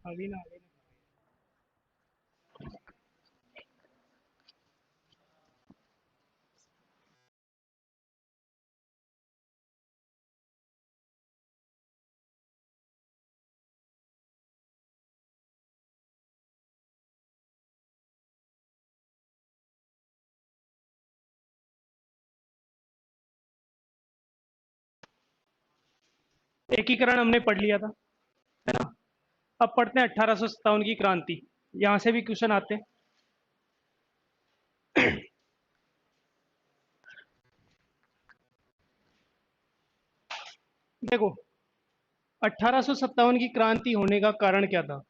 अभी ना अभी ना। एकीकरण हमने पढ़ लिया था, है ना। अब पढ़ते हैं 1857 की क्रांति। यहाँ से भी क्वेश्चन आते हैं। देखो, 1857 की क्रांति होने का कारण क्या था?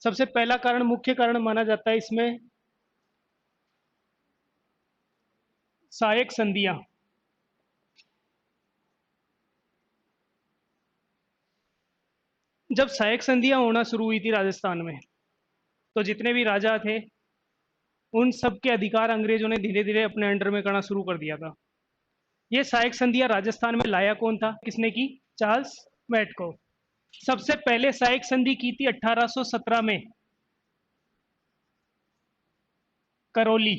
सबसे पहला कारण, मुख्य कारण माना जाता है इसमें सहायक संधियां। जब सहायक संधियां होना शुरू हुई थी राजस्थान में, तो जितने भी राजा थे उन सब के अधिकार अंग्रेजों ने धीरे धीरे अपने अंडर में करना शुरू कर दिया था। ये सहायक संधियां राजस्थान में लाया कौन था, किसने की? चार्ल्स मैटको। सबसे पहले सहायक संधि की थी 1817 में, करौली।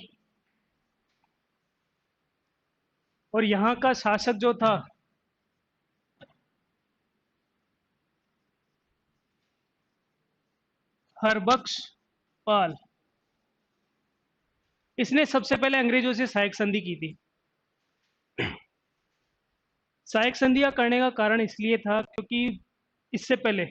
और यहाँ का शासक जो था, हरबख्श पाल, इसने सबसे पहले अंग्रेजों से सहायक संधि की थी। सहायक संधियां करने का कारण इसलिए था क्योंकि इससे पहले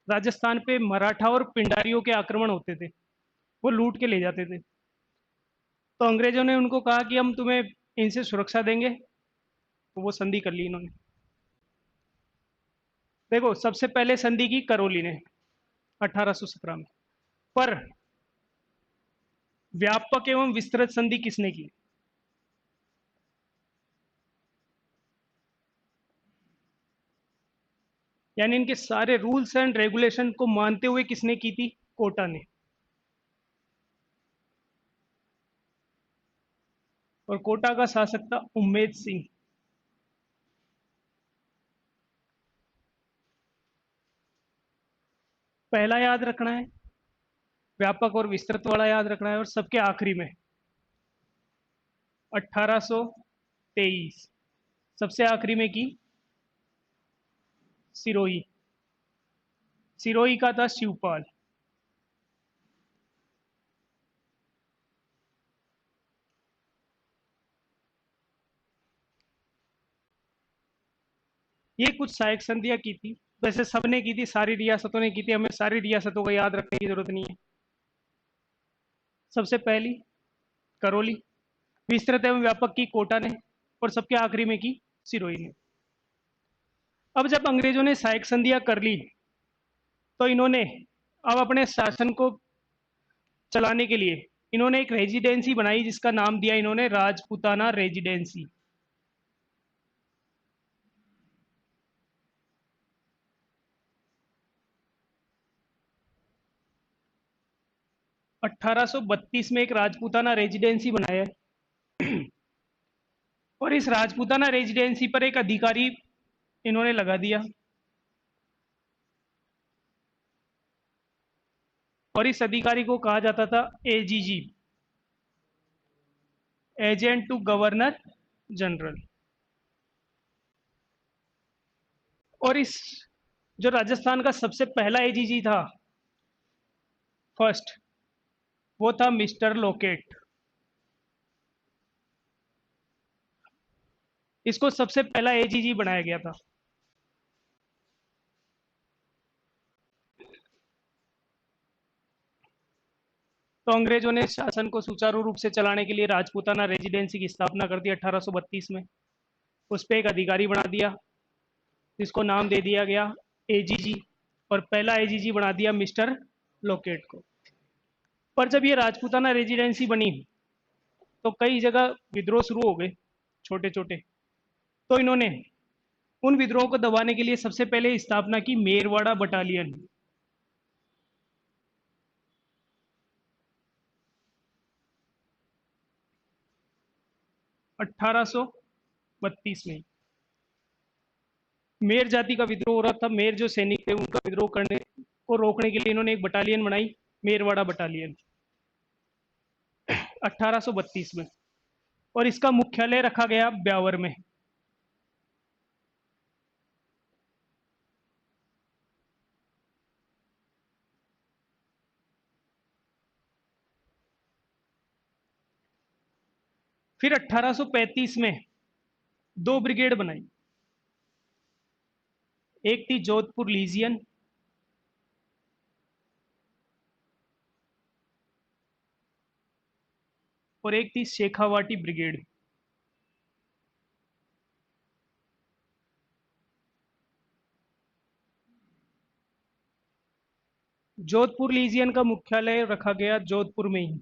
राजस्थान पे मराठा और पिंडारियों के आक्रमण होते थे, वो लूट के ले जाते थे। तो अंग्रेजों ने उनको कहा कि हम तुम्हें इनसे सुरक्षा देंगे, तो वो संधि कर ली इन्होंने। देखो, सबसे पहले संधि की करौली ने 1817 में। पर व्यापक एवं विस्तृत संधि किसने की? यानी इनके सारे रूल्स एंड रेगुलेशन को मानते हुए किसने की थी? कोटा ने। और कोटा का शासक था उम्मेद सिंह। पहला याद रखना है, व्यापक और विस्तृत वाला याद रखना है, और सबके आखिरी में 1823 सबसे आखिरी में की सिरोही। सिरोही का था शिवपाल। ये कुछ सहायक संधियां की थी। वैसे सबने की थी, सारी रियासतों ने की थी, हमें सारी रियासतों का याद रखने की जरूरत नहीं है। सबसे पहली करौली, विस्तृत एवं व्यापक की कोटा ने, और सबके आखिरी में की सिरोही ने। अब जब अंग्रेजों ने सहायक संधियां कर ली, तो इन्होंने अब अपने शासन को चलाने के लिए इन्होंने एक रेजिडेंसी बनाई, जिसका नाम दिया इन्होंने राजपुताना रेजिडेंसी। 1832 में एक राजपुताना रेजिडेंसी बनाया है। और इस राजपुताना रेजिडेंसी पर एक अधिकारी इन्होंने लगा दिया, और इस अधिकारी को कहा जाता था AGG, agent to governor general. और इस जो राजस्थान का सबसे पहला एजीजी था, फर्स्ट, वो था मिस्टर लोकेट। इसको सबसे पहला एजीजी बनाया गया था। तो अंग्रेजों ने शासन को सुचारू रूप से चलाने के लिए राजपूताना रेजिडेंसी की स्थापना कर दी 1832 में। उस पर एक अधिकारी बना दिया, जिसको नाम दे दिया गया एजीजी, और पहला एजीजी बना दिया मिस्टर लोकेट को। पर जब ये राजपूताना रेजिडेंसी बनी, तो कई जगह विद्रोह शुरू हो गए, छोटे छोटे। तो इन्होंने उन विद्रोह को दबाने के लिए सबसे पहले स्थापना की मेरवाड़ा बटालियन। 1832 में मेर जाति का विद्रोह हो रहा था। मेर जो सैनिक थे उनका विद्रोह करने को रोकने के लिए इन्होंने एक बटालियन बनाई, मेरवाड़ा बटालियन, 1832 में, और इसका मुख्यालय रखा गया ब्यावर में। फिर 1835 में दो ब्रिगेड बनाई, एक थी जोधपुर लीजियन और एक थी शेखावाटी ब्रिगेड। जोधपुर लीजियन का मुख्यालय रखा गया जोधपुर में ही।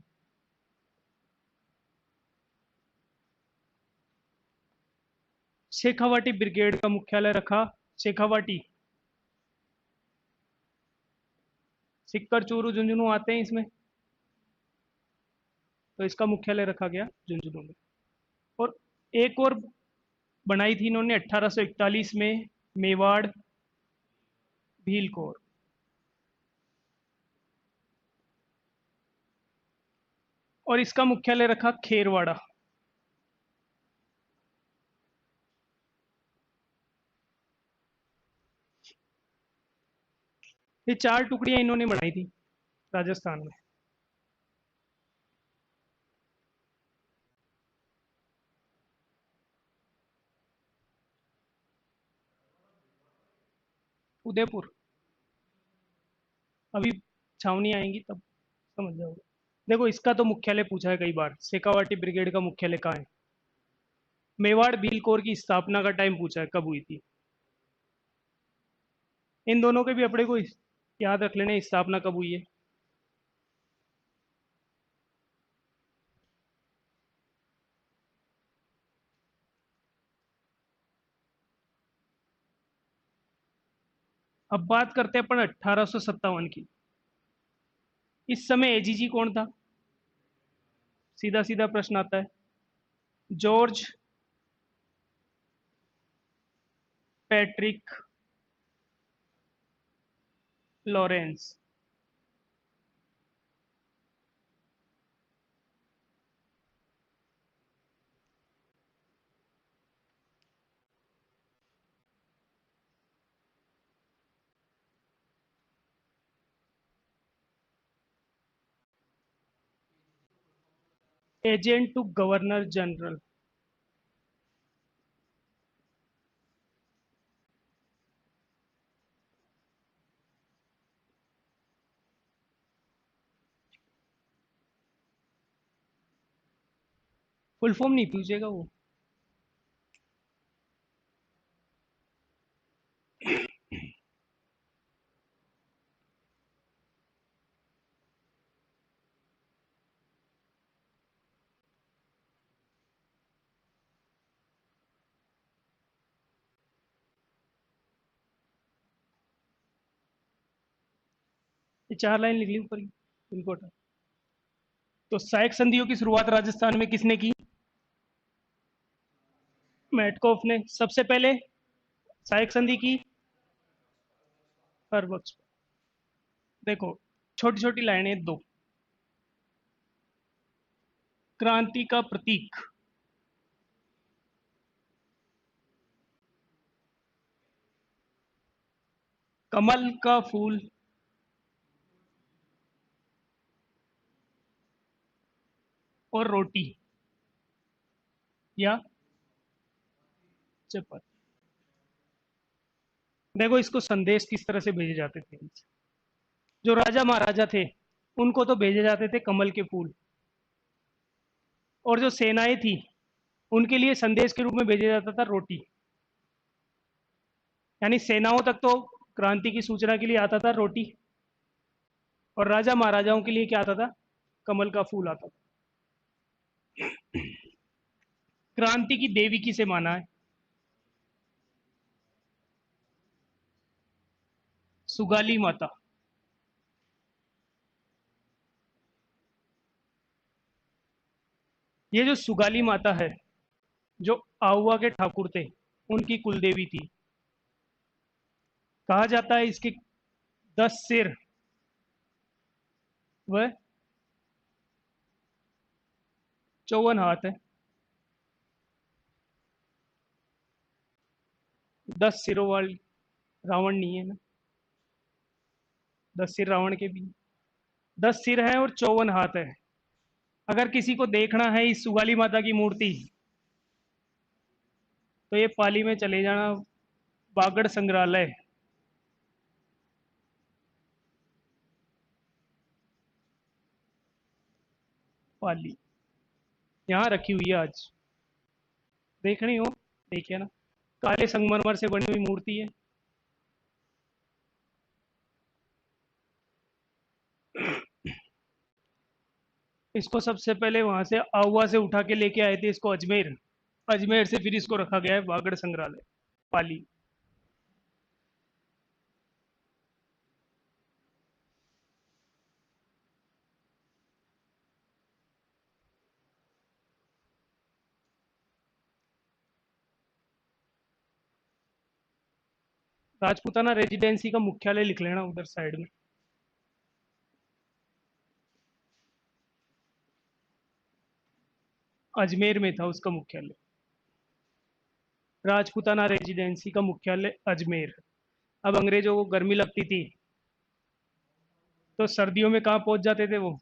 शेखावाटी ब्रिगेड का मुख्यालय रखा शेखावाटी। सिक्कर, चूरू, झुंझुनू आते हैं इसमें, तो इसका मुख्यालय रखा गया झुंझुनू में। और एक और बनाई थी इन्होंने 1841 में, मेवाड़ भीलकोर। और इसका मुख्यालय रखा खेरवाड़ा। ये चार टुकड़ियां इन्होंने बनाई थी राजस्थान में। उदयपुर, अभी छावनी आएंगी तब समझ जाओगे। देखो, इसका तो मुख्यालय पूछा है कई बार, शेखावाटी ब्रिगेड का मुख्यालय कहाँ है। मेवाड़ भील कोर की स्थापना का टाइम पूछा है, कब हुई थी। इन दोनों के भी अपने को याद रख लेना, स्थापना कब हुई है। अब बात करते हैं अपन 1857 की। इस समय एजीजी कौन था? सीधा सीधा प्रश्न आता है। George Patrick Lawrence. Agent to governor general. Full form नहीं पूछेगा वो। ये चार लाइन लिख ली ऊपर की, इनको हटा। तो सहायक संधियों की शुरुआत राजस्थान में किसने की? मेटकॉफ ने सबसे पहले सहायक संधि की, हर वक्त। देखो, छोटी छोटी लाइनें दो। क्रांति का प्रतीक, कमल का फूल, और रोटी या चपाती। देखो, इसको संदेश किस तरह से भेजे जाते थे। जो राजा महाराजा थे उनको तो भेजे जाते थे कमल के फूल, और जो सेनाएं थी उनके लिए संदेश के रूप में भेजा जाता था रोटी। यानी सेनाओं तक तो क्रांति की सूचना के लिए आता था रोटी, और राजा महाराजाओं के लिए क्या आता था? कमल का फूल आता था। क्रांति की देवी किसे माना है? सुगाली माता। ये जो सुगाली माता है, जो आहुआ के ठाकुर थे, उनकी कुलदेवी थी। कहा जाता है इसके 10 सिर व 54 हाथ है। 10 सिरों वाली रावण नहीं है ना, 10 सिर रावण के भी। 10 सिर है और 54 हाथ है। अगर किसी को देखना है इस सुगाली माता की मूर्ति, तो ये पाली में चले जाना, बागड़ संग्रहालय। पाली यहाँ रखी हुई है आज, देखनी हो देखिए ना, काले संगमरमर से बनी हुई मूर्ति है। इसको सबसे पहले वहां से आहुआ से उठा के लेके आए थे इसको अजमेर, अजमेर से फिर इसको रखा गया है बागड़ संग्रहालय पाली। राजपूताना रेजिडेंसी का मुख्यालय लिख लेना उधर साइड में। अजमेर में था उसका मुख्यालय। राजपूताना रेजिडेंसी का मुख्यालय अजमेर। अब अंग्रेजों को गर्मी लगती थी, तो सर्दियों में कहाँ पहुंच जाते थे वो?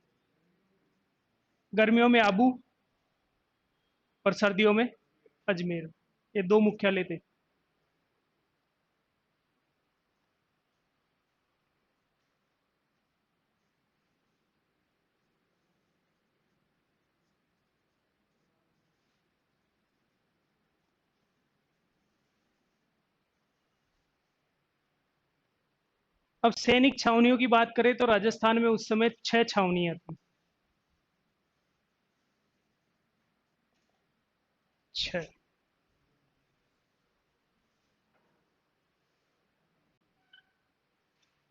गर्मियों में आबू और सर्दियों में अजमेर। ये दो मुख्यालय थे। अब सैनिक छावनियों की बात करें तो राजस्थान में उस समय 6 छावनियां थी। 6।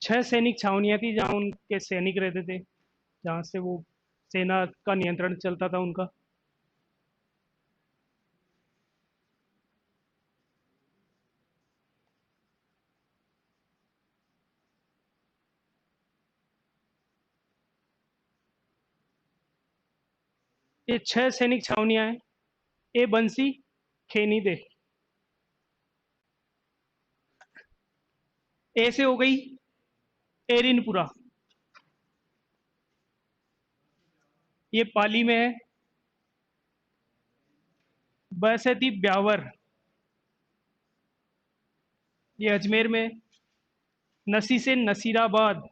6 सैनिक छावनियां थी जहां उनके सैनिक रहते थे, जहां से वो सेना का नियंत्रण चलता था उनका। ये 6 सैनिक छावनियां हैं। ए बंसी, खेनी दे। ए से हो गई एरिनपुरा, ये पाली में है। ब से थी ब्यावर, ये अजमेर में है। नसी से नसीराबाद,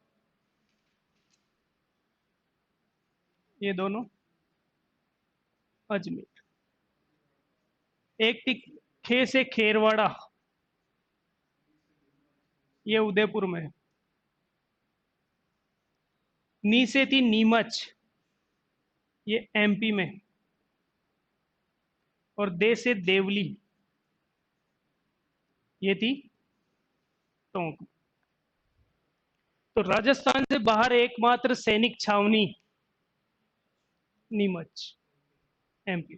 ये दोनों अजमेर। एक थी खे से खेरवाड़ा, ये उदयपुर में है। नी से थी नीमच, ये एमपी में। और दे से देवली, ये थी टोंक। तो राजस्थान से बाहर एकमात्र सैनिक छावनी नीमच, एमपी।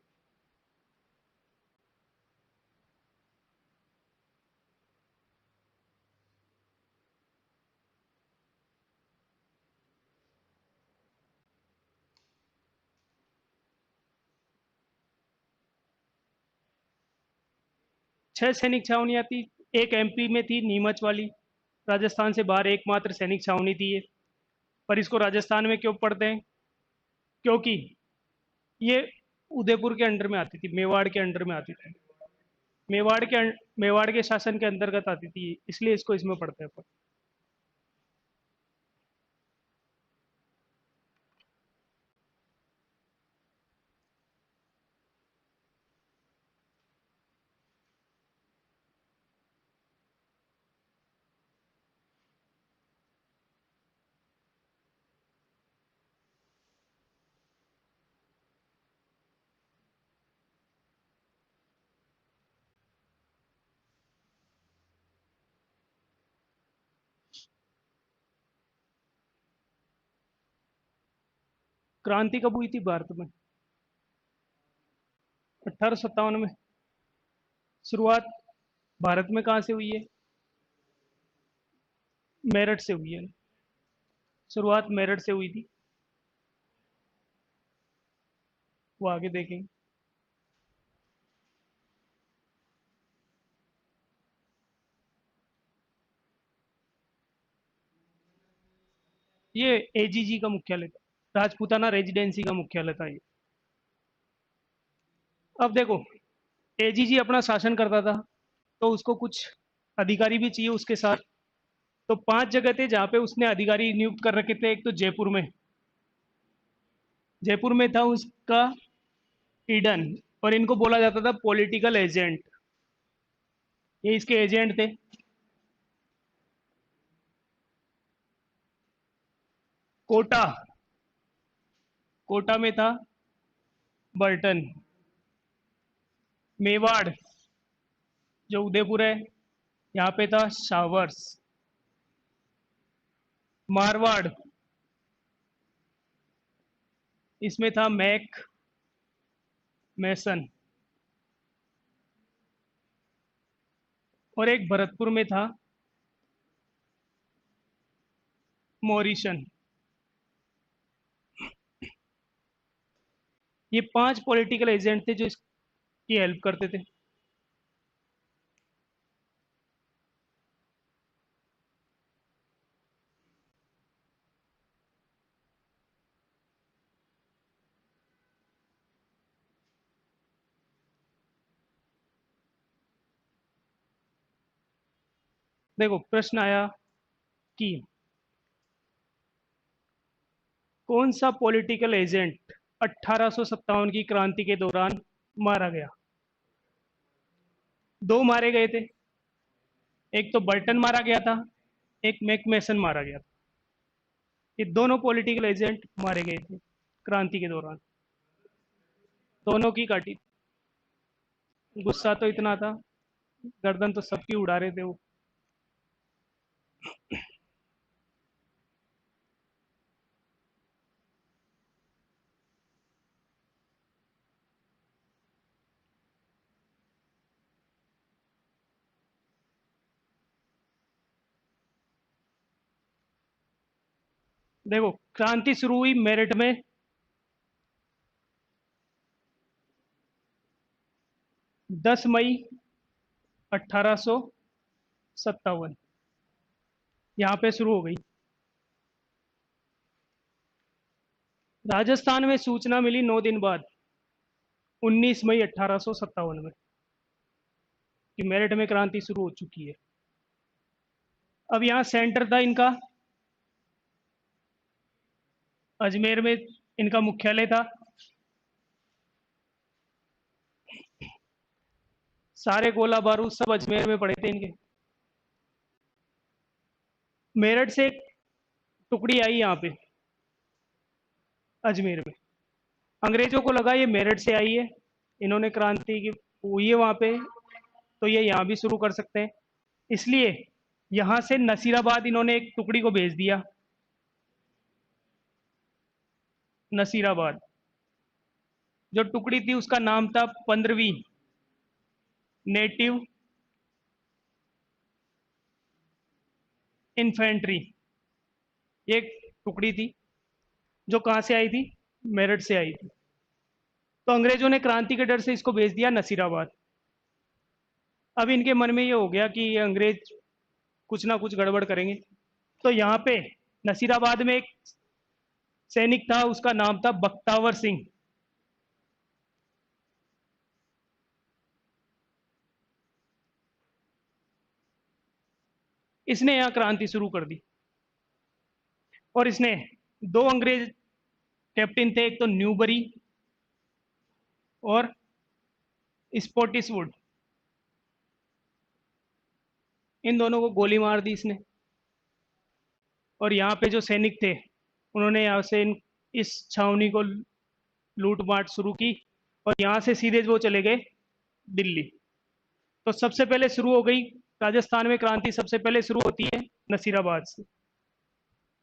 6 सैनिक छावनियां थी। एक एमपी में थी नीमच वाली, राजस्थान से बाहर एकमात्र सैनिक छावनी थी ये। पर इसको राजस्थान में क्यों पढ़ते हैं? क्योंकि ये उदयपुर के अंडर में आती थी, मेवाड़ के अंडर में आती थी। मेवाड़ के शासन के अंतर्गत आती थी, इसलिए इसको इसमें पढ़ते हैं अपन। 'क्रांति कब हुई थी भारत में? 1857 में। शुरुआत भारत में कहाँ से हुई है? मेरठ से हुई है। शुरुआत मेरठ से हुई थी, वो आगे देखेंगे। ये एजीजी का मुख्यालय था, राजपूताना रेजिडेंसी का मुख्यालय था ये। अब देखो, एजीजी अपना शासन करता था, तो उसको कुछ अधिकारी भी चाहिए उसके साथ। तो 5 जगह थे जहाँ पे उसने अधिकारी नियुक्त कर रखे थे। एक तो जयपुर में था उसका ईडन, और इनको बोला जाता था पॉलिटिकल एजेंट। ये इसके एजेंट थे। कोटा, कोटा में था बर्टन। मेवाड़, जो उदयपुर है, यहाँ पे था शावर्स। मारवाड़, इसमें था मैक मैसन। और एक भरतपुर में था मॉरिशन। ये 5 पॉलिटिकल एजेंट थे जो इसकी हेल्प करते थे। देखो, प्रश्न आया कि कौन सा पॉलिटिकल एजेंट 1857 की क्रांति के दौरान मारा गया। दो मारे गए थे, एक तो बर्टन मारा गया था, एक मैकमेसन मारा गया था। ये दोनों पॉलिटिकल एजेंट मारे गए थे क्रांति के दौरान, दोनों की काटी। गुस्सा तो इतना था, गर्दन तो सबकी उड़ा रहे थे वो। देखो, क्रांति शुरू हुई मेरठ में 10 मई 1857, यहाँ पे शुरू हो गई। राजस्थान में सूचना मिली 9 दिन बाद, 19 मई 1857 में, कि मेरठ में क्रांति शुरू हो चुकी है। अब यहाँ सेंटर था इनका अजमेर में, इनका मुख्यालय था। सारे गोला बारूद सब अजमेर में पड़े थे इनके। मेरठ से एक टुकड़ी आई यहाँ पे अजमेर में। अंग्रेजों को लगा ये मेरठ से आई है, इन्होंने क्रांति की हुई है वहाँ पे, तो ये यहाँ भी शुरू कर सकते हैं। इसलिए यहाँ से नसीराबाद इन्होंने एक टुकड़ी को भेज दिया। नसीराबाद, जो टुकड़ी थी उसका नाम था 15वीं नेटिव इन्फेंट्री। ये एक टुकड़ी थी जो कहाँ से आई थी, मेरठ से आई थी। तो अंग्रेजों ने क्रांति के डर से इसको भेज दिया नसीराबाद। अब इनके मन में ये हो गया कि ये अंग्रेज कुछ ना कुछ गड़बड़ करेंगे। तो यहाँ पे नसीराबाद में एक सैनिक था, उसका नाम था बख्तावर सिंह। इसने यहाँ क्रांति शुरू कर दी, और इसने दो अंग्रेज कैप्टन थे, एक तो न्यूबरी और स्पॉटिसवुड, इन दोनों को गोली मार दी इसने। और यहाँ पे जो सैनिक थे, उन्होंने यहाँ से इस छावनी को लूट माट शुरू की, और यहाँ से सीधे वो चले गए दिल्ली। तो सबसे पहले शुरू हो गई राजस्थान में क्रांति, सबसे पहले शुरू होती है नसीराबाद से।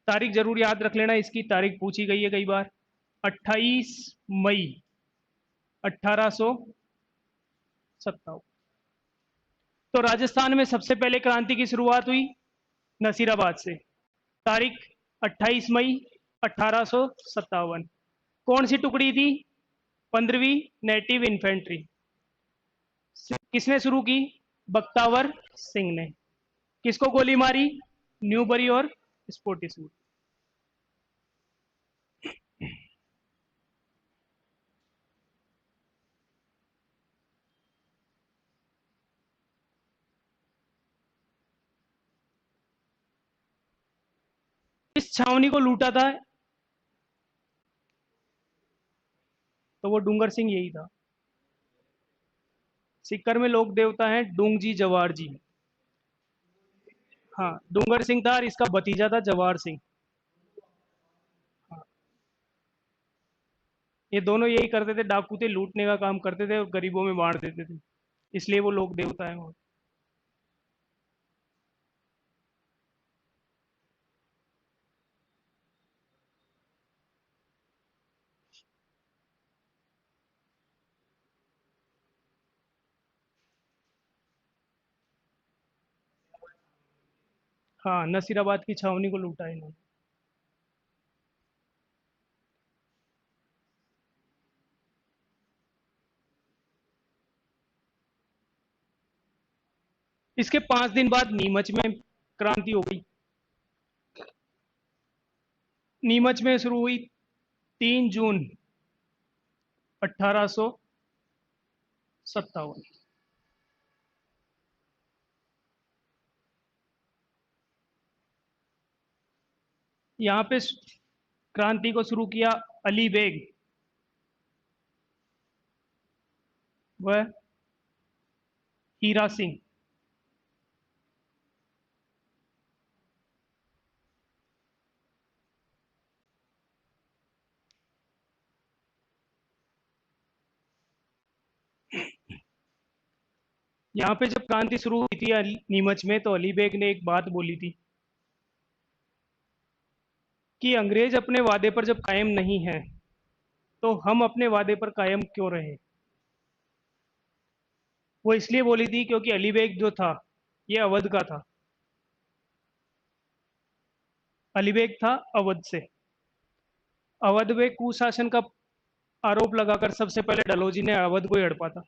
तारीख जरूर याद रख लेना, इसकी तारीख पूछी गई है कई बार। 28 मई 1857। तो राजस्थान में सबसे पहले क्रांति की शुरुआत हुई नसीराबाद से। तारीख 28 मई 1857। कौन सी टुकड़ी थी? 15वीं नेटिव इन्फेंट्री। किसने शुरू की? बख्तावर सिंह ने। किसको गोली मारी? न्यूबरी और स्पोर्टिसवुड। इस छावनी को लूटा था? तो वो डूंगर सिंह यही था। सीकर में लोक देवता हैं डूंग जी जवार जी। हाँ, डूंगर सिंह था और इसका भतीजा था जवार सिंह। हाँ, ये दोनों यही करते थे, डाकू थे, लूटने का काम करते थे और गरीबों में बांट देते थे, इसलिए वो लोक देवता है। हाँ, नसीराबाद की छावनी को लूटा है इन्होंने। इसके 5 दिन बाद नीमच में क्रांति हो गई। नीमच में शुरू हुई 3 जून 1857। यहाँ पे क्रांति को शुरू किया अली बेग व हीरा सिंह। यहाँ पे जब क्रांति शुरू हुई थी नीमच में, तो अली बेग ने एक बात बोली थी कि अंग्रेज अपने वादे पर जब कायम नहीं है तो हम अपने वादे पर कायम क्यों रहे। वो इसलिए बोली थी क्योंकि अली बेग जो था ये अवध का था। अली बेग था अवध से। अवध में कुशासन का आरोप लगाकर सबसे पहले डलहौजी ने अवध को हड़पा था।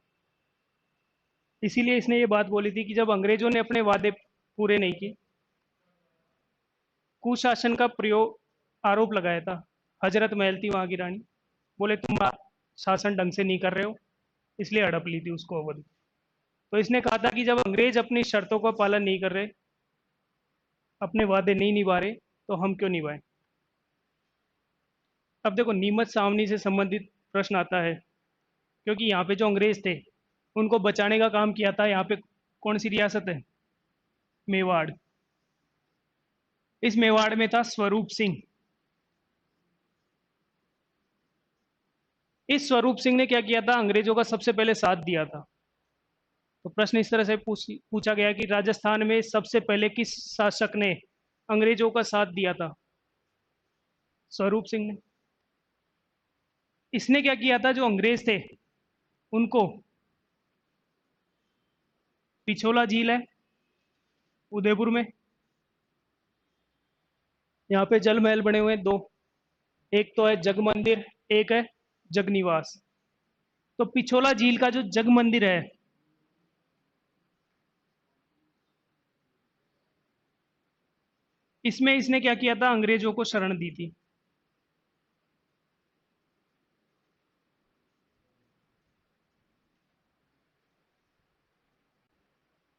इसीलिए इसने ये बात बोली थी कि जब अंग्रेजों ने अपने वादे पूरे नहीं किए, कुशासन का प्रयोग आरोप लगाया था। हजरत महल थी वहां की रानी, बोले तुम शासन ढंग से नहीं कर रहे हो, इसलिए हड़प ली थी उसको अवध। तो इसने कहा था कि जब अंग्रेज अपनी शर्तों का पालन नहीं कर रहे, अपने वादे नहीं निभा रहे, तो हम क्यों निभाएं। अब देखो, नीमच सावनी से संबंधित प्रश्न आता है, क्योंकि यहाँ पे जो अंग्रेज थे उनको बचाने का काम किया था। यहाँ पे कौन सी रियासत है? मेवाड़। इस मेवाड़ में था स्वरूप सिंह। इस स्वरूप सिंह ने क्या किया था? अंग्रेजों का सबसे पहले साथ दिया था। तो प्रश्न इस तरह से पूछा गया कि राजस्थान में सबसे पहले किस शासक ने अंग्रेजों का साथ दिया था? स्वरूप सिंह ने। इसने क्या किया था? जो अंग्रेज थे उनको, पिछोला झील है उदयपुर में, यहाँ पे जल महल बने हुए हैं दो। एक तो है जग मंदिर, एक है जगनिवास। तो पिछोला झील का जो जग मंदिर है, इसमें इसने क्या किया था? अंग्रेजों को शरण दी थी।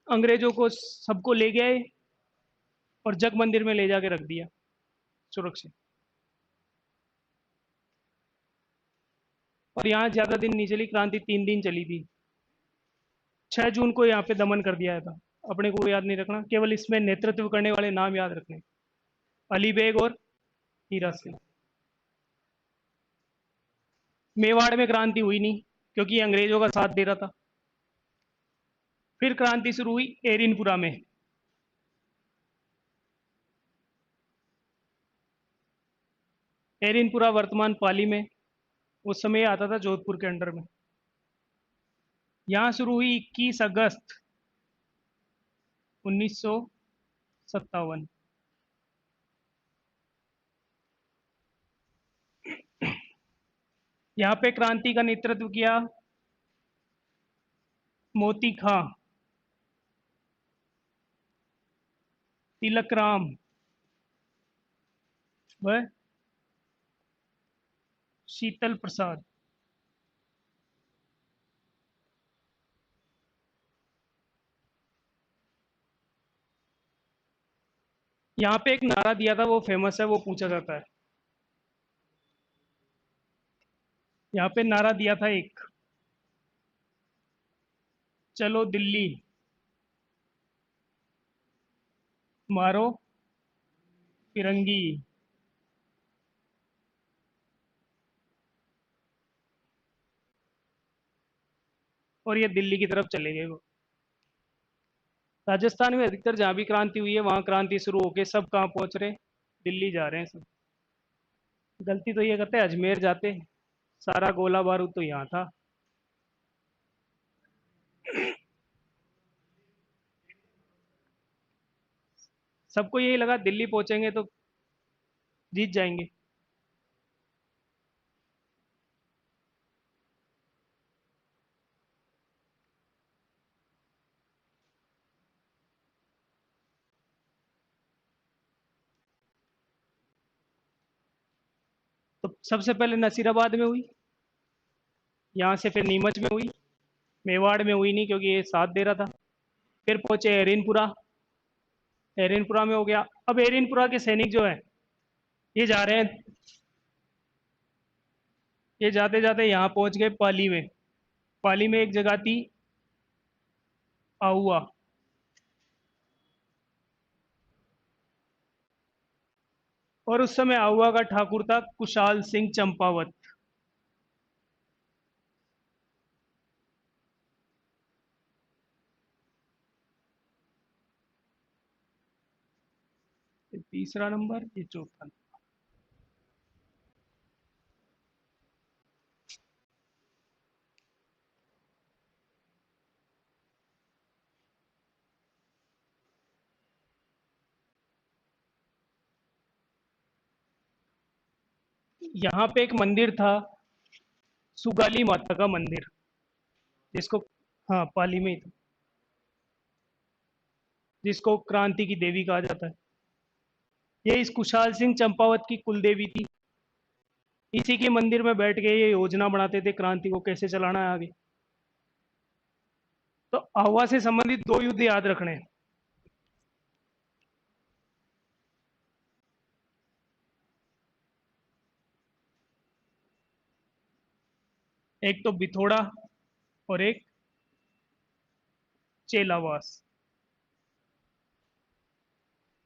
अंग्रेजों को सबको ले गए और जग मंदिर में ले जाके रख दिया सुरक्षित। और यहाँ ज्यादा दिन नहीं चली क्रांति, 3 दिन चली थी। 6 जून को यहाँ पे दमन कर दिया था। अपने को याद नहीं रखना, केवल इसमें नेतृत्व करने वाले नाम याद रखने, अली बेग और हीरा सिंह। मेवाड़ में क्रांति हुई नहीं क्योंकि ये अंग्रेजों का साथ दे रहा था। फिर क्रांति शुरू हुई एरिनपुरा में। एरिनपुरा वर्तमान पाली में, उस समय आता था जोधपुर के अंडर में। यहाँ शुरू हुई 21 अगस्त 1957। यहाँ पे क्रांति का नेतृत्व किया मोती खां, तिलक राम व शीतल प्रसाद। यहाँ पे एक नारा दिया था, वो फेमस है, वो पूछा जाता है। यहाँ पे नारा दिया था एक, चलो दिल्ली मारो फिरंगी। और ये दिल्ली की तरफ चले गए वो। राजस्थान में अधिकतर जहाँ भी क्रांति हुई है वहाँ क्रांति शुरू होके सब कहाँ पहुँच रहे, दिल्ली जा रहे हैं सब। गलती तो ये करते हैं, अजमेर जाते, सारा गोला बारूद तो यहाँ था। सबको यही लगा दिल्ली पहुंचेंगे तो जीत जाएंगे। तो सबसे पहले नसीराबाद में हुई, यहाँ से फिर नीमच में हुई, मेवाड़ में हुई नहीं क्योंकि ये साथ दे रहा था। फिर पहुंचे एरिनपुरा, एरिनपुरा में हो गया। अब एरिनपुरा के सैनिक जो है ये जा रहे हैं, ये जाते जाते यहाँ पहुंच गए पाली में। पाली में एक जगह थी आहुआ, और उस समय आहुआ का ठाकुर था कुशाल सिंह चंपावत। ये तीसरा नंबर, ये चौथा नंबर। यहाँ पे एक मंदिर था, सुगाली माता का मंदिर, जिसको, हाँ पाली में ही था, जिसको क्रांति की देवी कहा जाता है। ये इस कुशाल सिंह चंपावत की कुल देवी थी। इसी के मंदिर में बैठ के ये योजना बनाते थे क्रांति को कैसे चलाना है आगे। तो आहुआ से संबंधित दो युद्ध याद रखने हैं। एक तो बिथोड़ा और एक चेलावास।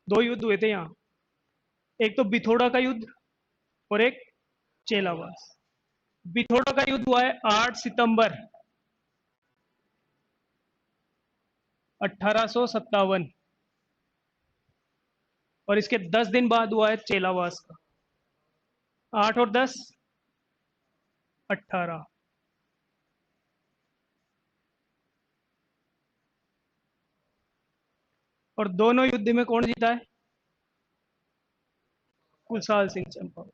दो युद्ध हुए थे यहाँ, एक तो बिथोड़ा का युद्ध और एक चेलावास। बिथोड़ा का युद्ध हुआ है 8 सितंबर 1857, और इसके 10 दिन बाद हुआ है चेलावास का। 8 और 10 18। और दोनों युद्ध में कौन जीता है? कुशाल सिंह चंपावत।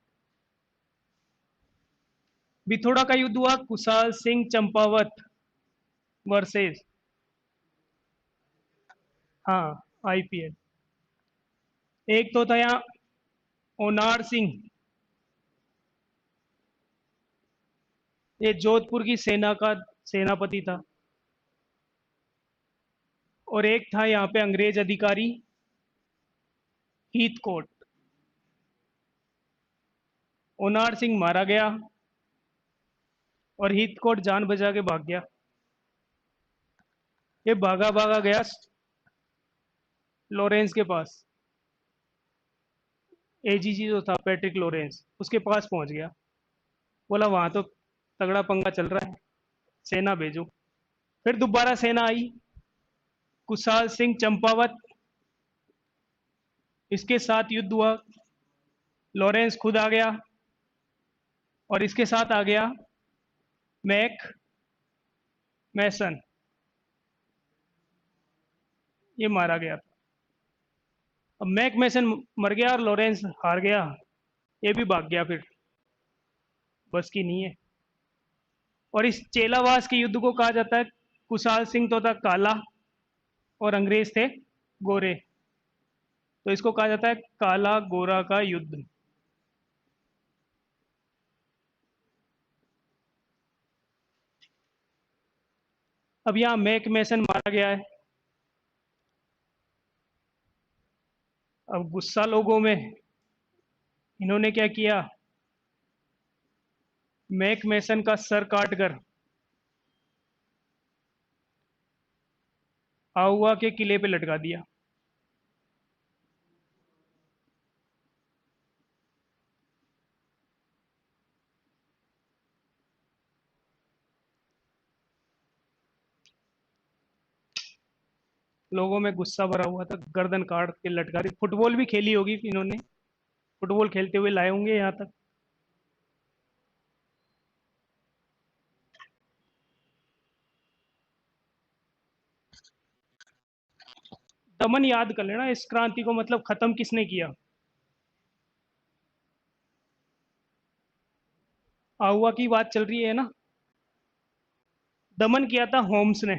बिथोड़ा का युद्ध हुआ कुशाल सिंह चंपावत वर्सेस, हाँ, आईपीएल। एक तो था यहाँ ओनार सिंह, ये जोधपुर की सेना का सेनापति था। और एक था यहाँ पे अंग्रेज अधिकारी हीथकोट। ओनार सिंह मारा गया और हीथकोट जान बचा के भाग गया। ये भागा भागा गया लॉरेंस के पास, एजीजी जो था पैट्रिक लॉरेंस, उसके पास पहुंच गया। बोला वहां तो तगड़ा पंगा चल रहा है, सेना भेजो। फिर दोबारा सेना आई, कुशाल सिंह चंपावत, इसके साथ युद्ध हुआ। लॉरेंस खुद आ गया और इसके साथ आ गया मैक मैसन, ये मारा गया था। अब मैक मैसन मर गया और लॉरेंस हार गया, ये भी भाग गया, फिर बस की नहीं है। और इस चेलावास के युद्ध को कहा जाता है, कुशाल सिंह तो था काला और अंग्रेज थे गोरे, तो इसको कहा जाता है काला गोरा का युद्ध। अब यहाँ मैक मैसन मारा गया है। अब गुस्सा लोगों में, इन्होंने क्या किया, मैक मैसन का सर काट कर आउवा के किले पे लटका दिया। लोगों में गुस्सा भरा हुआ था, गर्दन काट के लटका दी। फुटबॉल भी खेली होगी इन्होंने, फुटबॉल खेलते हुए लाए होंगे यहाँ तक। दमन याद कर लेना, इस क्रांति को मतलब खत्म किसने किया। आहुआ की बात चल रही है ना, दमन किया था होम्स ने।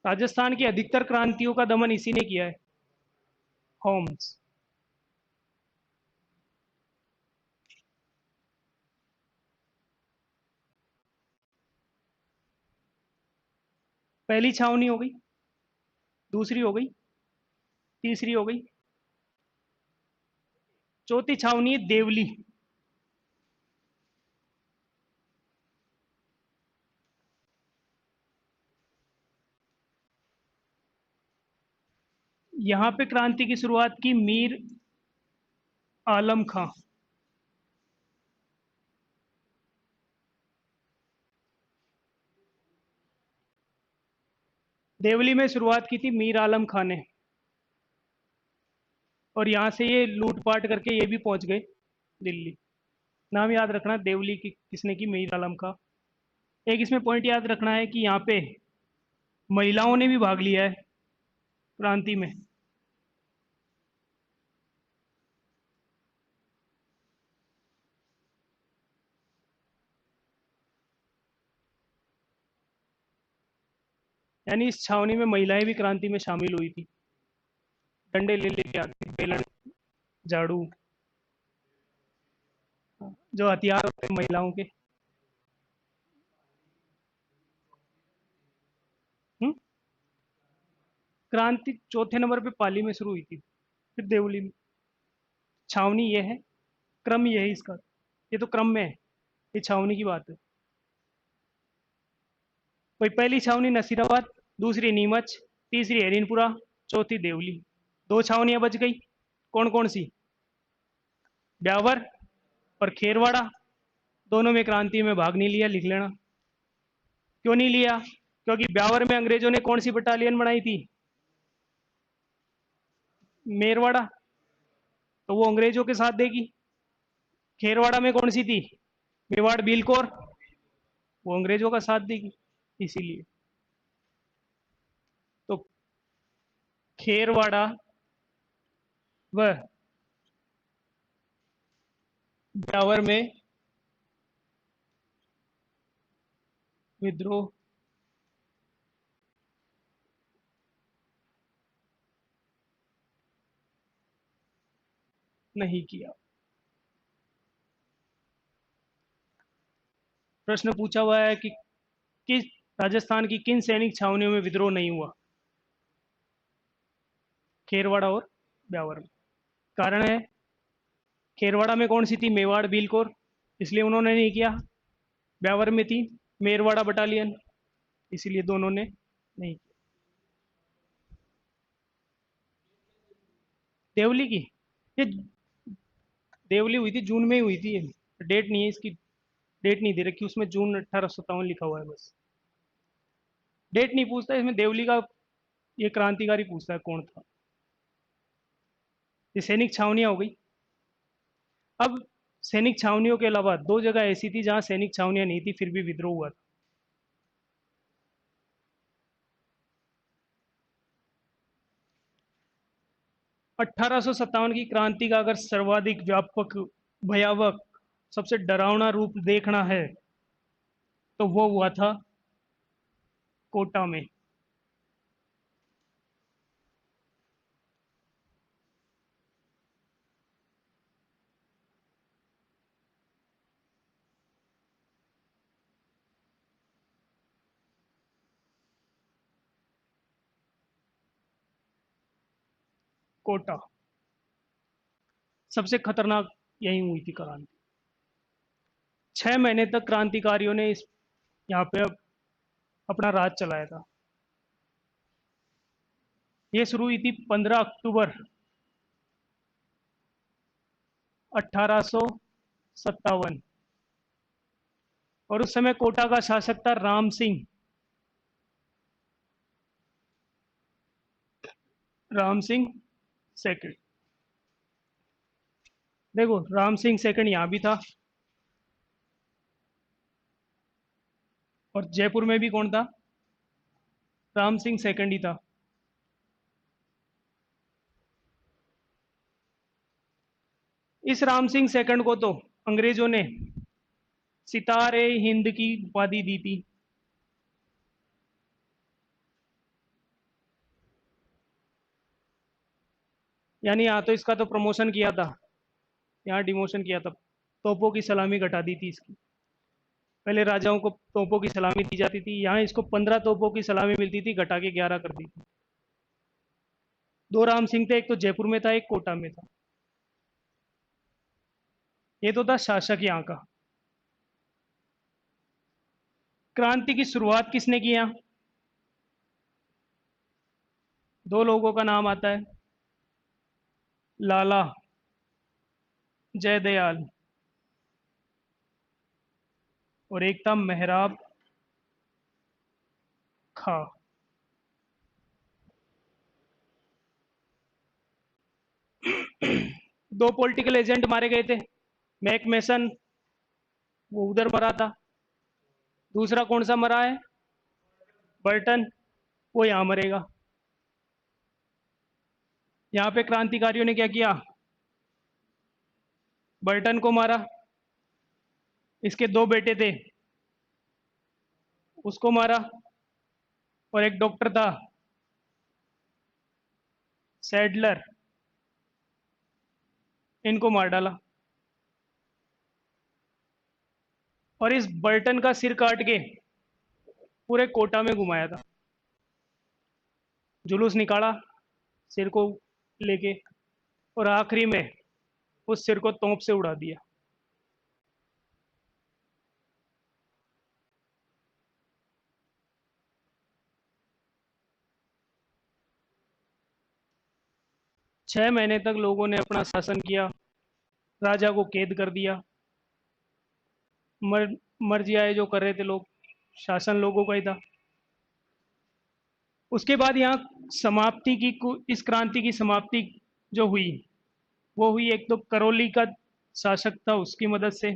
राजस्थान की अधिकतर क्रांतियों का दमन इसी ने किया है, होम्स। पहली छावनी हो गई, दूसरी हो गई, तीसरी हो गई, चौथी छावनी है देवली। यहां पे क्रांति की शुरुआत की मीर आलम खां। देवली में शुरुआत की थी मीर आलम खां ने, और यहां से ये लूटपाट करके ये भी पहुंच गए दिल्ली। नाम याद रखना, देवली की किसने की, मीर आलम खां। एक इसमें पॉइंट याद रखना है कि यहाँ पे महिलाओं ने भी भाग लिया है क्रांति में। यानी इस छावनी में महिलाएं भी क्रांति में शामिल हुई थी। डंडे ले लेके आती, बेलन, झाड़ू, जो हथियार होते हैं महिलाओं के। हम्म? क्रांति चौथे नंबर पे पाली में शुरू हुई थी, फिर देवली में। छावनी ये है, क्रम ये है इसका, ये तो क्रम में है, ये छावनी की बात है। कोई पहली छावनी नसीराबाद, दूसरी नीमच, तीसरी हरिनपुरा, चौथी देवली। दो छावनियां बच गई, कौन कौन सी, ब्यावर और खेरवाड़ा। दोनों में क्रांति में भाग नहीं लिया, लिख लेना। क्यों नहीं लिया, क्योंकि ब्यावर में अंग्रेजों ने कौन सी बटालियन बनाई थी, मेरवाड़ा, तो वो अंग्रेजों के साथ देगी। खेरवाड़ा में कौन सी थी, मेवाड़ बिलकोर, वो अंग्रेजों का साथ देगी, इसीलिए। तो खेरवाड़ा व ब्यावर में विद्रोह नहीं किया। प्रश्न पूछा हुआ है कि किस राजस्थान की किन सैनिक छावनियों में विद्रोह नहीं हुआ, खेरवाड़ा और ब्यावर में। कारण है, खेरवाड़ा में कौन सी थी, मेवाड़ बिलकोर, इसलिए उन्होंने नहीं किया। ब्यावर में थी मेरवाड़ा बटालियन, इसीलिए दोनों ने नहीं किया। देवली की, ये देवली हुई थी जून में ही हुई थी ये, डेट नहीं है इसकी, डेट नहीं दे रखी उसमें, जून 1857 लिखा हुआ है बस। डेट नहीं पूछता इसमें, देवली का ये क्रांतिकारी पूछता है कौन था। ये सैनिक छावनियां हो गई। अब सैनिक छावनियों के अलावा दो जगह ऐसी थी जहां सैनिक छावनियां नहीं थी फिर भी विद्रोह हुआ था। 1857 की क्रांति का अगर सर्वाधिक व्यापक, भयावह, सबसे डरावना रूप देखना है तो वो हुआ था कोटा में। कोटा सबसे खतरनाक यही हुई थी क्रांति। 6 महीने तक क्रांतिकारियों ने इस यहाँ पे अपना राज चलाया था। ये शुरू हुई थी 15 अक्टूबर 1857, और उस समय कोटा का शासक था राम सिंह। राम सिंह सेकंड। देखो, राम सिंह सेकंड यहाँ भी था, और जयपुर में भी कौन था? राम सिंह सेकंड ही था। इस राम सिंह सेकंड को तो अंग्रेजों ने सितारे हिंद की उपाधि दी थी। यानी यहाँ तो इसका तो प्रमोशन किया था, यहाँ डिमोशन किया था। तोपों की सलामी घटा दी थी इसकी। पहले राजाओं को तोपों की सलामी दी जाती थी, यहाँ इसको 15 तोपों की सलामी मिलती थी, घटा के 11 कर दी थी। दो राम सिंह थे, एक तो जयपुर में था, एक कोटा में था। ये तो था शासक यहाँ का। क्रांति की शुरुआत किसने की यहाँ? दो लोगों का नाम आता है, लाला जयदयाल और एक था मेहराब खां। दो पॉलिटिकल एजेंट मारे गए थे। मैक मैसन, वो उधर मरा था। दूसरा कौन सा मरा है? बर्टन, वो यहाँ मरेगा। यहाँ पे क्रांतिकारियों ने क्या किया? बर्टन को मारा। इसके दो बेटे थे, उसको मारा। और एक डॉक्टर था, सैडलर, इनको मार डाला। और इस बर्टन का सिर काट के पूरे कोटा में घुमाया था। जुलूस निकाला सिर को लेके, और आखिरी में उस सिर को तोप से उड़ा दिया। छह महीने तक लोगों ने अपना शासन किया, राजा को कैद कर दिया। मर मर्जी आए जो कर रहे थे लोग, शासन लोगों का ही था। उसके बाद यहाँ समाप्ति की इस क्रांति की समाप्ति जो हुई, वो हुई एक तो करौली का शासक था, उसकी मदद से।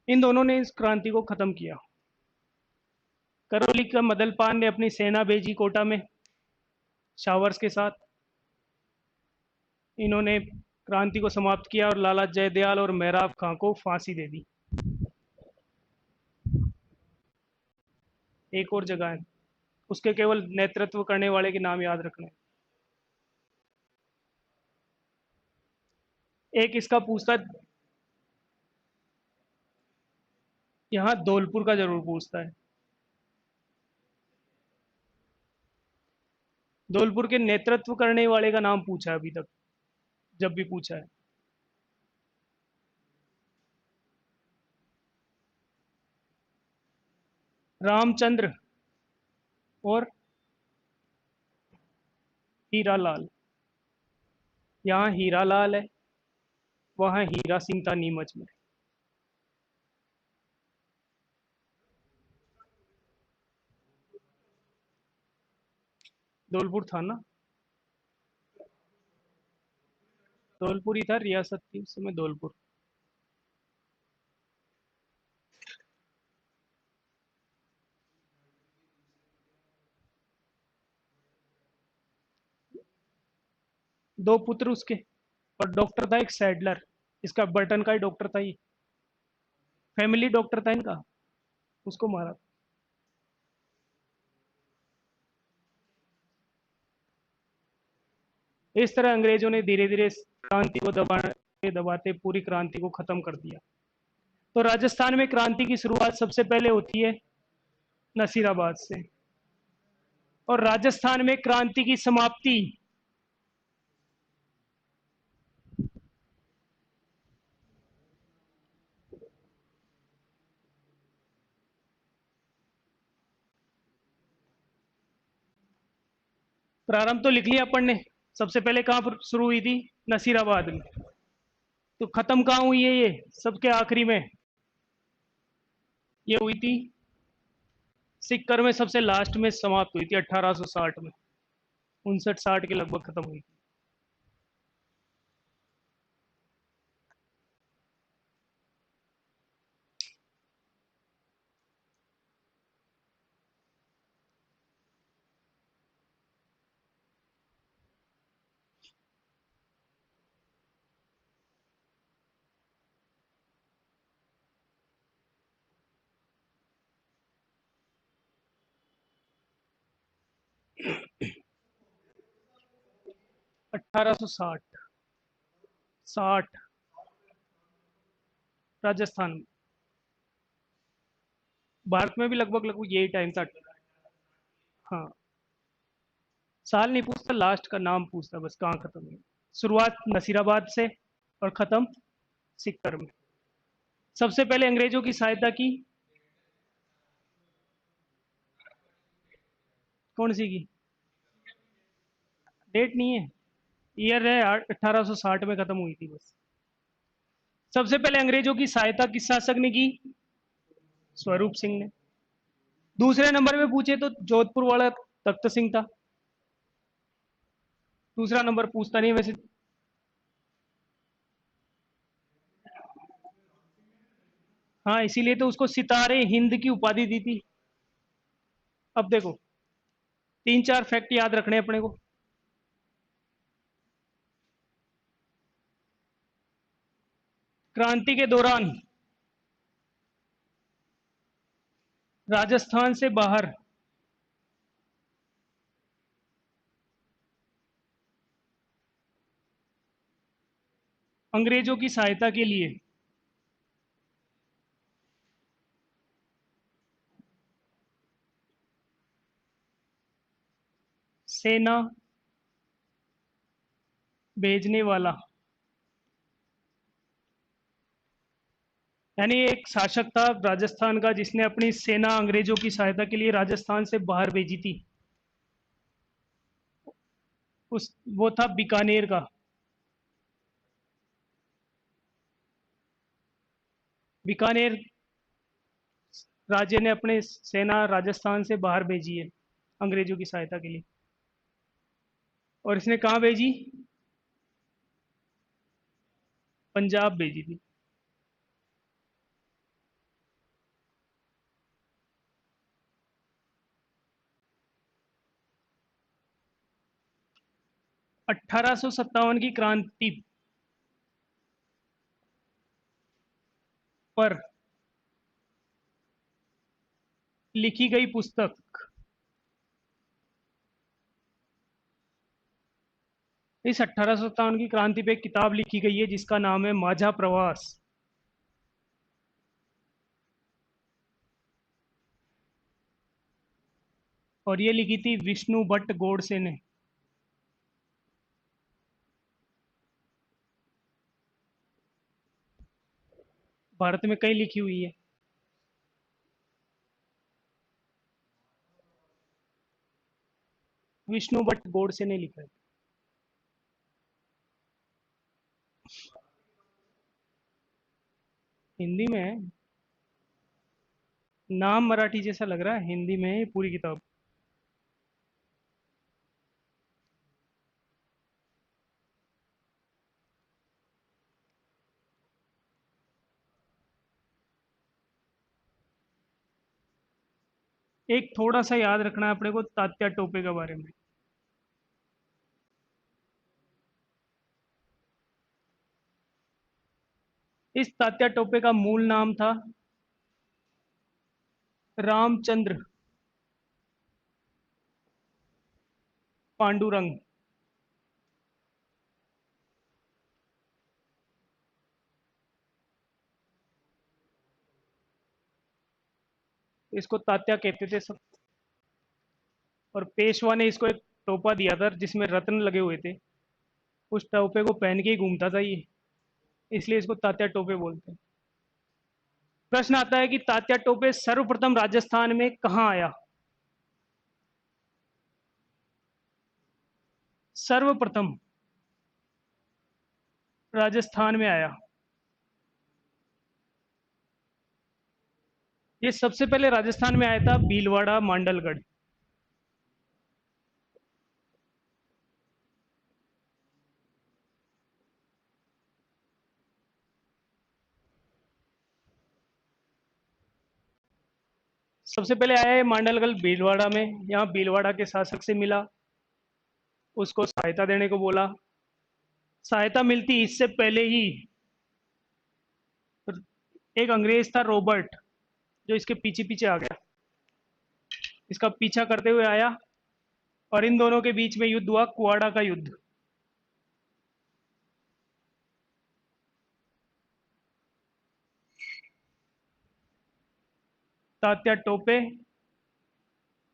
इन दोनों ने इस क्रांति को खत्म किया। करौली का मदलपान ने अपनी सेना भेजी कोटा में शावर्स के साथ। इन्होंने क्रांति को समाप्त किया और लाला जयदयाल और मेहराब खां को फांसी दे दी। एक और जगह है, उसके केवल नेतृत्व करने वाले के नाम याद रखने। एक इसका पूछता, यहाँ धौलपुर का जरूर पूछता है। धौलपुर के नेतृत्व करने वाले का नाम पूछा है अभी तक, जब भी पूछा है। रामचंद्र और हीरालाल। यहाँ हीरालाल है, वहाँ हीरा सिंह था नीमच में। धौलपुर था ना। धौलपुर ही था, रियासत थी उस समय धौलपुर। दो पुत्र उसके, और डॉक्टर था एक सैडलर, इसका बर्टन का ही डॉक्टर था ये, फैमिली डॉक्टर था इनका, उसको मारा। इस तरह अंग्रेजों ने धीरे धीरे क्रांति को दबाते दबाते पूरी क्रांति को खत्म कर दिया। तो राजस्थान में क्रांति की शुरुआत सबसे पहले होती है नसीराबाद से, और राजस्थान में क्रांति की समाप्ति प्रारंभ तो लिख लिया अपन ने, सबसे पहले कहां पर शुरू हुई थी, नसीराबाद में। तो खत्म कहां हुई है, ये सबके आखिरी में ये हुई थी सिक्कर में, सबसे लास्ट में समाप्त हुई थी 1860 में, 59-60 के लगभग खत्म हुई थी। अठारह सौ साठ राजस्थान में। भारत में भी लगभग लगभग यही टाइम था। हाँ, साल नहीं पूछता, लास्ट का नाम पूछता बस, कहाँ खत्म हुई। शुरुआत नसीराबाद से और खत्म सिक्कर में। सबसे पहले अंग्रेजों की सहायता की, कौन सी की, डेट नहीं है, ईयर है 1860 में खत्म हुई थी बस। सबसे पहले अंग्रेजों की सहायता किस शासक ने की, स्वरूप सिंह ने। दूसरे नंबर पे पूछे तो जोधपुर वाला तख्त सिंह था। दूसरा नंबर पूछता नहीं वैसे। हाँ, इसीलिए तो उसको सितारे हिंद की उपाधि दी थी। अब देखो, 3-4 फैक्ट याद रखने अपने को। क्रांति के दौरान राजस्थान से बाहर अंग्रेजों की सहायता के लिए सेना भेजने वाला, यानी एक शासक था राजस्थान का जिसने अपनी सेना अंग्रेजों की सहायता के लिए राजस्थान से बाहर भेजी थी, उस वो था बीकानेर का। बीकानेर राज्य ने अपने सेना राजस्थान से बाहर भेजी है अंग्रेजों की सहायता के लिए। और इसने कहाँ भेजी, पंजाब भेजी थी। 1857 की क्रांति पर लिखी गई पुस्तक, इस 1857 की क्रांति पे एक किताब लिखी गई है जिसका नाम है माझा प्रवास। और ये लिखी थी विष्णु भट्ट गोडसे ने। भारत में कई लिखी हुई है, विष्णु भट्ट गोडसे ने लिखा है। हिंदी में है, नाम मराठी जैसा लग रहा है, हिंदी में है ये पूरी किताब। एक थोड़ा सा याद रखना है अपने को तात्या टोपे के बारे में। इस तात्या टोपे का मूल नाम था रामचंद्र पांडुरंग। इसको तात्या कहते थे सब। और पेशवा ने इसको एक टोपा दिया था जिसमें रत्न लगे हुए थे। उस टोपे को पहन के ही घूमता था ये, इसलिए इसको तात्या टोपे बोलते हैं। प्रश्न आता है कि तात्या टोपे सर्वप्रथम राजस्थान में कहाँ आया। सर्वप्रथम राजस्थान में आया। ये सबसे पहले राजस्थान में आया था भीलवाड़ा मांडलगढ़। सबसे पहले आया है मांडलगढ़ भीलवाड़ा में। यहाँ भीलवाड़ा के शासक से मिला, उसको सहायता देने को बोला। सहायता मिलती इससे पहले ही एक अंग्रेज था रॉबर्ट, जो इसके पीछे पीछे आ गया, इसका पीछा करते हुए आया। और इन दोनों के बीच में युद्ध हुआ, कुआड़ा का युद्ध। तात्या टोपे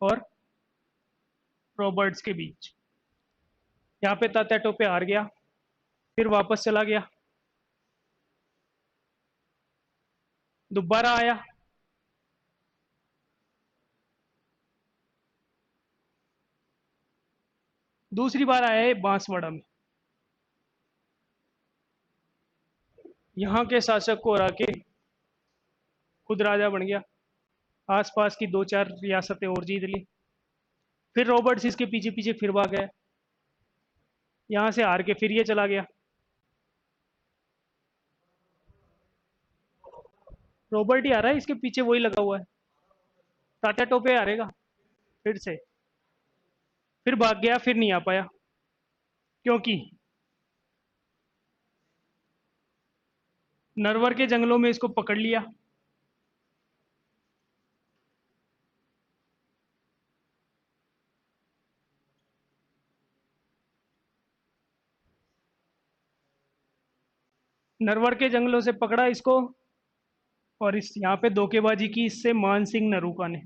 और रॉबर्ट्स के बीच। यहाँ पे तात्या टोपे हार गया, फिर वापस चला गया, दोबारा आया। दूसरी बार आया है बांसवाड़ा में। यहाँ के शासक को हरा के खुद राजा बन गया। आसपास की दो चार रियासतें और जीत ली। फिर रॉबर्ट्स इसके पीछे पीछे फिर भाग गया, यहाँ से हार के फिर ये चला गया। रॉबर्ट ही आ रहा है, इसके पीछे वही लगा हुआ है। टाटा टोपे हारेगा फिर से। फिर भाग गया, फिर नहीं आ पाया, क्योंकि नरवर के जंगलों में इसको पकड़ लिया। नरवर के जंगलों से पकड़ा इसको, और इस यहाँ पे धोखेबाजी की इससे मान सिंह नरूका ने।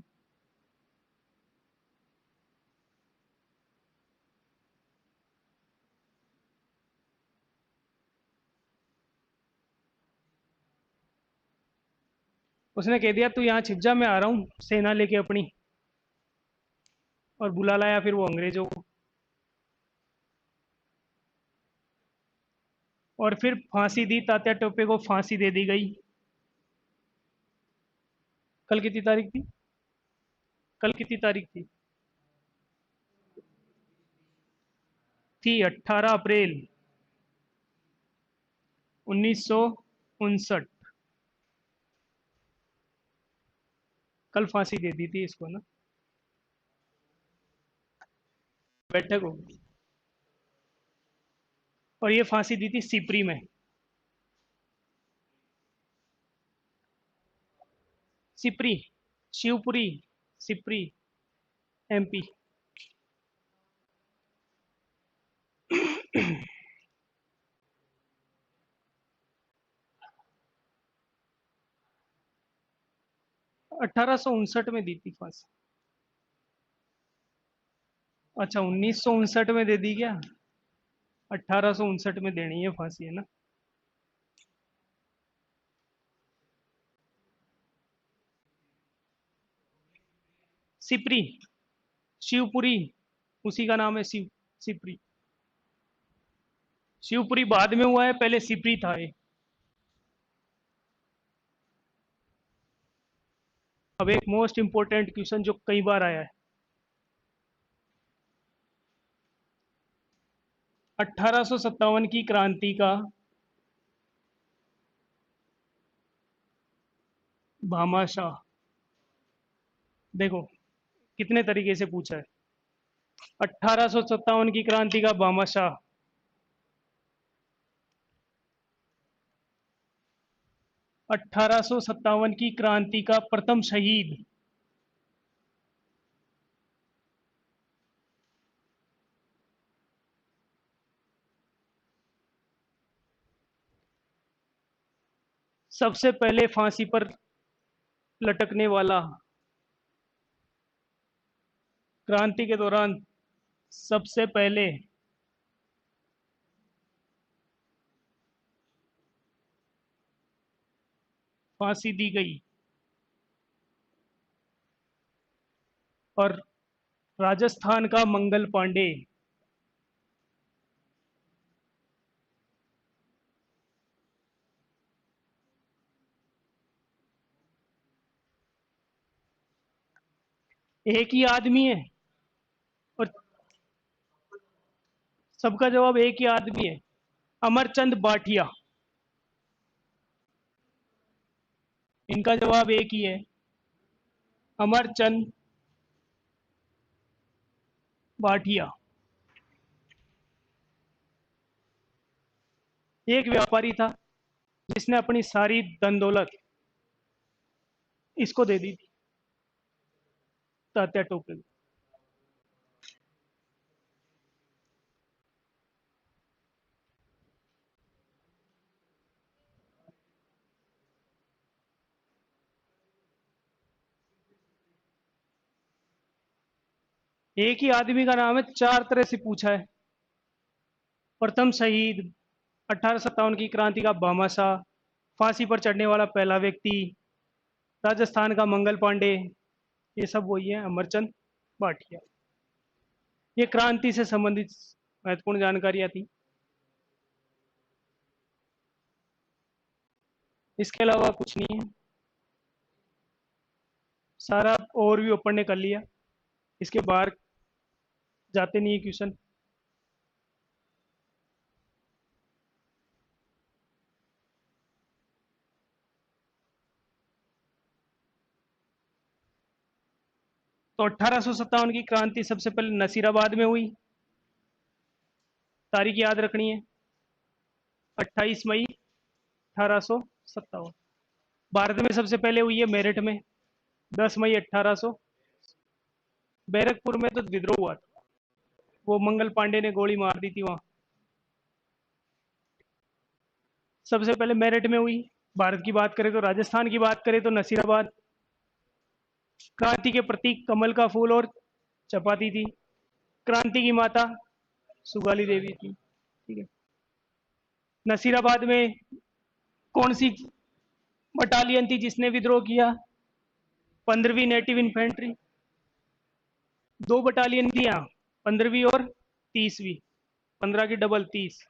उसने कह दिया तू यहाँ छिप जा, मैं आ रहा हूँ सेना लेके अपनी। और बुला लाया फिर वो अंग्रेजों को। और फिर फांसी दी, तात्या टोपे को फांसी दे दी गई। कल कितनी तारीख थी? कल कितनी तारीख थी 18 अप्रैल 1959। कल फांसी दे दी थी इसको ना। बैठक होगी। और ये फांसी दी थी सिपरी में। सिपरी, शिवपुरी, सिपरी, एमपी। 1859 में दी थी फांसी। अच्छा, 1959 में दे दी क्या? 1859 में देनी है फांसी, है ना। सिपरी, शिवपुरी, उसी का नाम है सिपरी। शिवपुरी बाद में हुआ है, पहले सिपरी था ये। अब एक मोस्ट इंपोर्टेंट क्वेश्चन जो कई बार आया है। 1857 की क्रांति का भामाशाह। देखो, कितने तरीके से पूछा है। 1857 की क्रांति का भामाशाह। 1857 की क्रांति का प्रथम शहीद। सबसे पहले फांसी पर लटकने वाला। क्रांति के दौरान सबसे पहले फांसी दी गई और राजस्थान का मंगल पांडे। एक ही आदमी है और सबका जवाब एक ही आदमी है। अमरचंद बाठिया। इनका जवाब एक ही है, अमरचंद बाठिया। एक व्यापारी था जिसने अपनी सारी धन दौलत इसको दे दी थी, तात्या टोपे को। एक ही आदमी का नाम है, चार तरह से पूछा है। प्रथम शहीद, 1857 की क्रांति का भामाशाह, फांसी पर चढ़ने वाला पहला व्यक्ति, राजस्थान का मंगल पांडे, ये सब वही है, अमरचंद भाटिया। ये क्रांति से संबंधित महत्वपूर्ण जानकारियां थी। इसके अलावा कुछ नहीं है, सारा ओवरव्यू अपन ने कर लिया। इसके बाहर जाते नहीं है क्वेश्चन। तो 1857 की क्रांति सबसे पहले नसीराबाद में हुई। तारीख याद रखनी है, 28 मई 1857। भारत में सबसे पहले हुई है मेरठ में, 10 मई 1800। बैरकपुर में तो विद्रोह हुआ था, वो मंगल पांडे ने गोली मार दी थी वहां। सबसे पहले मेरठ में हुई। भारत की बात करें तो, राजस्थान की बात करें तो नसीराबाद। क्रांति के प्रतीक कमल का फूल और चपाती थी। क्रांति की माता सुगाली देवी थी। ठीक है। नसीराबाद में कौन सी बटालियन थी जिसने विद्रोह किया? 15वीं नेटिव इन्फेंट्री। दो बटालियन थी यहाँ, 15वीं और 30वीं। 15 की डबल 30।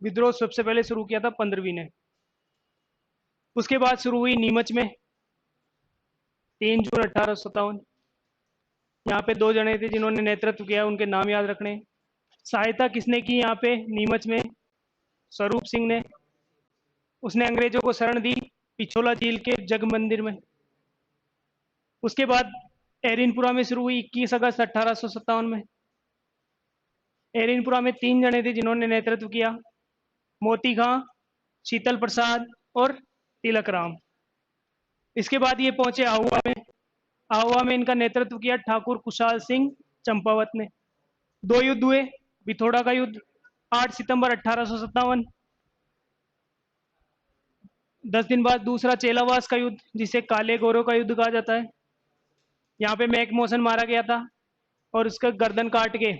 विद्रोह सबसे पहले शुरू किया था 15वीं ने। उसके बाद शुरू हुई नीमच में, 3 जून 1857। यहाँ पे दो जने थे जिन्होंने नेतृत्व किया, उनके नाम याद रखने। सहायता किसने की यहाँ पे नीमच में? स्वरूप सिंह ने। उसने अंग्रेजों को शरण दी पिछोला झील के जग मंदिर में। उसके बाद एरिनपुरा में शुरू हुई 21 अगस्त 1857 में। एरिनपुरा में 3 जने थे जिन्होंने नेतृत्व किया, मोती खां, शीतल प्रसाद और तिलक राम। इसके बाद ये पहुंचे आहुआ में। आहुआ में इनका नेतृत्व किया ठाकुर कुशाल सिंह चंपावत ने। 2 युद्ध हुए। बिथोड़ा का युद्ध 8 सितंबर 1857। 10 दिन बाद दूसरा चेलावास का युद्ध, जिसे काले गोरों का युद्ध कहा जाता है। यहाँ पे मैक मोशन मारा गया था और उसका गर्दन काट के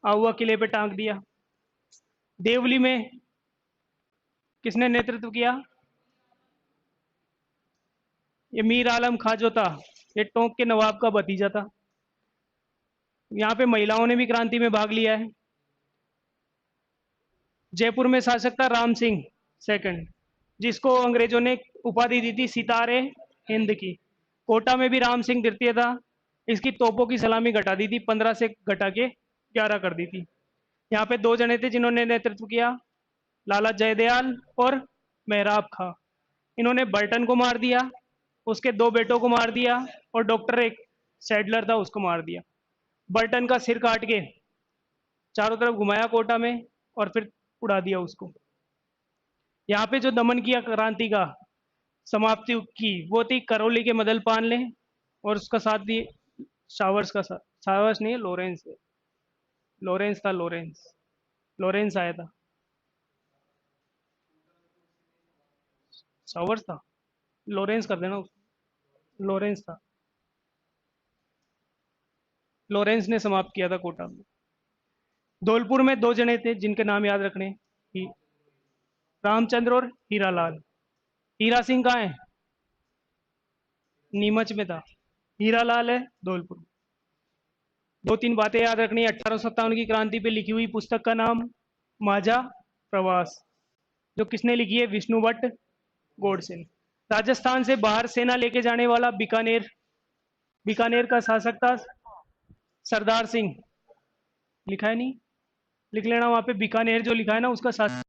आहुआ किले पे टांग दिया। देवली में किसने नेतृत्व किया? ये मीर आलम खां जो था, ये टोंक के नवाब का भतीजा था। यहाँ पे महिलाओं ने भी क्रांति में भाग लिया है। जयपुर में शासक था राम सिंह सेकंड, जिसको अंग्रेजों ने उपाधि दी थी सितारे हिंद की। कोटा में भी राम सिंह तृतीय था। इसकी तोपों की सलामी घटा दी थी, 15 से घटा के 11 कर दी थी। यहाँ पे 2 जने थे जिन्होंने नेतृत्व किया, लाला जयदयाल और मेहराब खां। इन्होंने बर्टन को मार दिया, उसके 2 बेटों को मार दिया और डॉक्टर सैडलर था उसको मार दिया। बर्टन का सिर काट के चारों तरफ घुमाया कोटा में और फिर उड़ा दिया उसको। यहाँ पे जो दमन किया क्रांति का समाप्ति की वो थी करौली के मदन पाल ने, और उसका साथ दिए शावर्स का साथ, शावर्स नहीं है, लॉरेंस है, लॉरेंस था, लॉरेंस, लॉरेंस आया था, शावर्स था, लॉरेंस कर देना उसको। लॉरेंस था, लॉरेंस ने समाप्त किया था कोटा में। धौलपुर में दो जने थे जिनके नाम याद रखने, रामचंद्र और हीरालाल। हीरा सिंह कहाँ है? नीमच में था। हीरालाल है धौलपुर में। दो तीन बातें याद रखनी है। 1857 की क्रांति पे लिखी हुई पुस्तक का नाम माझा प्रवास, जो किसने लिखी है? विष्णु भट्ट गोडसे ने। राजस्थान से बाहर सेना लेके जाने वाला बीकानेर, बीकानेर का शासक था सरदार सिंह। लिखा है नहीं? लिख लेना वहां पे बीकानेर जो लिखा है ना उसका शासक